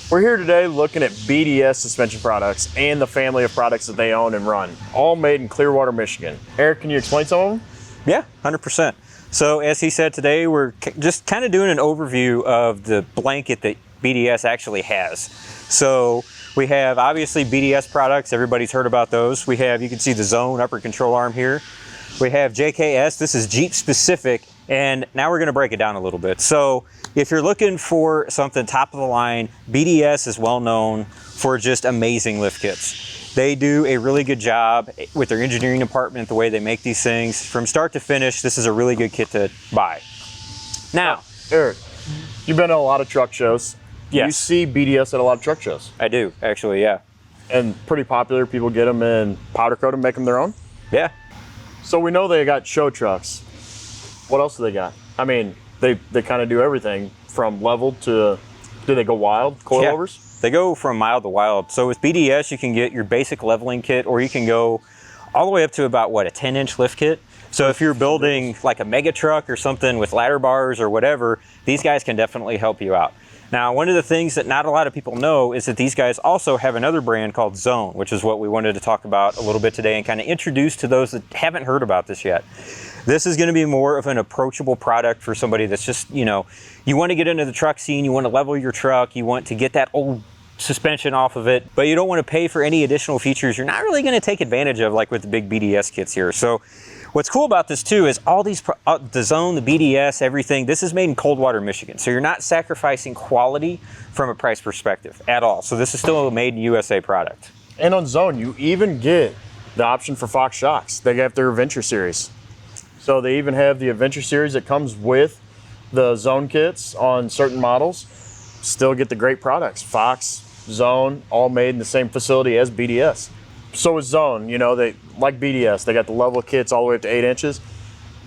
We're here today looking at BDS Suspension products and the family of products that they own and run, all made in Clearwater, Michigan. Eric, can you explain some of them? Yeah, 100%. So as he said today, we're just kind of doing an overview of the blanket that BDS actually has. So we have obviously BDS products, everybody's heard about those. We have, you can see the Zone upper control arm here. We have JKS, this is Jeep specific, and now we're gonna break it down a little bit. So if you're looking for something top of the line, BDS is well known for just amazing lift kits. They do a really good job with their engineering department, the way they make these things. From start to finish, this is a really good kit to buy. Now, Eric, you've been to a lot of truck shows. Yes. You see BDS at a lot of truck shows. I do, actually, yeah. And pretty popular, people get them and powder coat them, make them their own. Yeah. So we know they got show trucks. What else do they got? I mean, they kind of do everything from level to, do they go wild, coilovers? Yeah, they go from mild to wild. So with BDS, you can get your basic leveling kit, or you can go all the way up to about, what, a 10-inch lift kit? So if you're building like a mega truck or something with ladder bars or whatever, these guys can definitely help you out. Now, one of the things that not a lot of people know is that these guys also have another brand called Zone, which is what we wanted to talk about a little bit today and kind of introduce to those that haven't heard about this yet. This is going to be more of an approachable product for somebody that's just, you know, you want to get into the truck scene, you want to level your truck, you want to get that old suspension off of it, but you don't want to pay for any additional features you're not really going to take advantage of, like with the big BDS kits here. So what's cool about this too is all these, the Zone, the BDS, everything, this is made in Coldwater, Michigan. So you're not sacrificing quality from a price perspective at all. So this is still a made in USA product. And on Zone, you even get the option for Fox shocks. They got their Adventure Series. So they even have the Adventure Series that comes with the Zone kits on certain models. Still get the great products. Fox, Zone, all made in the same facility as BDS. So with Zone, you know, they like BDS, they got the level kits all the way up to 8 inches.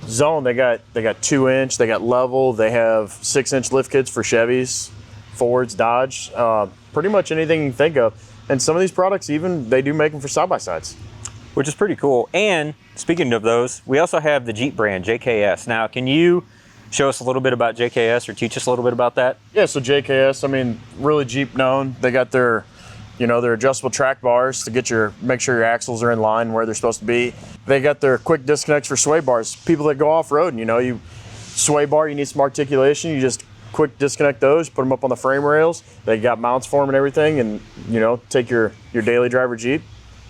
Zone, they got 2-inch, they got level, they have 6-inch lift kits for Chevys, Fords, Dodge, pretty much anything you can think of. And some of these products even, they do make them for side-by-sides. Which is pretty cool. And speaking of those, we also have the Jeep brand, JKS. Now, can you show us a little bit about JKS or teach us a little bit about that? Yeah, so JKS, I mean, really Jeep known. They got their, you know, their adjustable track bars to make sure your axles are in line where they're supposed to be. They got their quick disconnects for sway bars. People that go off-road, you know, you sway bar, you need some articulation, you just quick disconnect those, put them up on the frame rails. They got mounts for them and everything, and, you know, take your daily driver Jeep,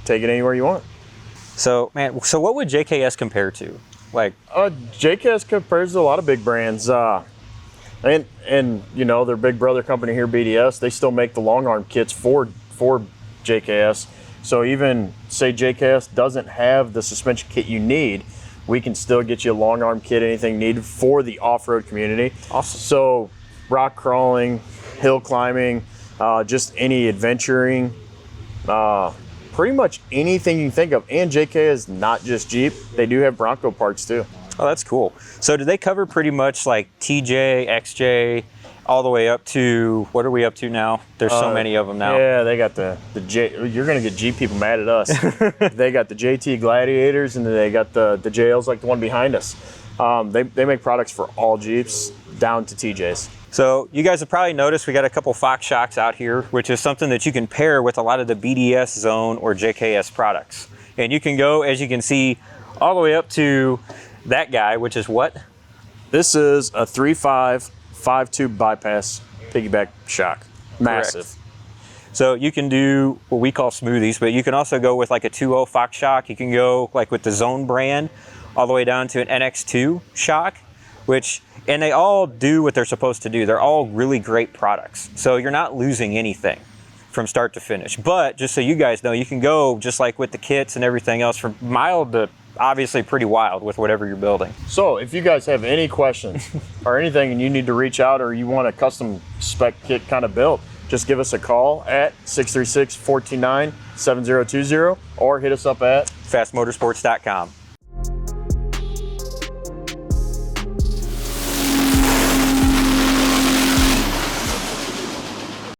take it anywhere you want. So, man, so what would JKS compare to? Like, JKS compares to a lot of big brands, and you know, their big brother company here, BDS, they still make the long arm kits for JKS. So even say JKS doesn't have the suspension kit you need, we can still get you a long arm kit, anything needed for the off-road community. Awesome. So rock crawling, hill climbing, just any adventuring, pretty much anything you can think of. And JK is not just Jeep, they do have Bronco parts too. Oh, that's cool. So do they cover pretty much like TJ, XJ, all the way up to, what are we up to now? There's so many of them now. Yeah, they got the J, you're gonna get Jeep people mad at us. They got the JT Gladiators, and then they got the JLs like the one behind us. They make products for all Jeeps down to TJs. So you guys have probably noticed we got a couple Fox shocks out here, which is something that you can pair with a lot of the BDS, Zone, or JKS products. And you can go, as you can see, all the way up to that guy, which is what? This is a 3.5 5-tube bypass piggyback shock. Massive. Correct. So you can do what we call smoothies, but you can also go with like a 2.0 Fox shock. You can go like with the Zone brand all the way down to an NX2 shock, and they all do what they're supposed to do. They're all really great products. So you're not losing anything from start to finish. But just so you guys know, you can go just like with the kits and everything else from mild to obviously pretty wild with whatever you're building. So if you guys have any questions or anything and you need to reach out or you want a custom spec kit kind of built, just give us a call at 636-429-7020 or hit us up at FASSmotorsports.com.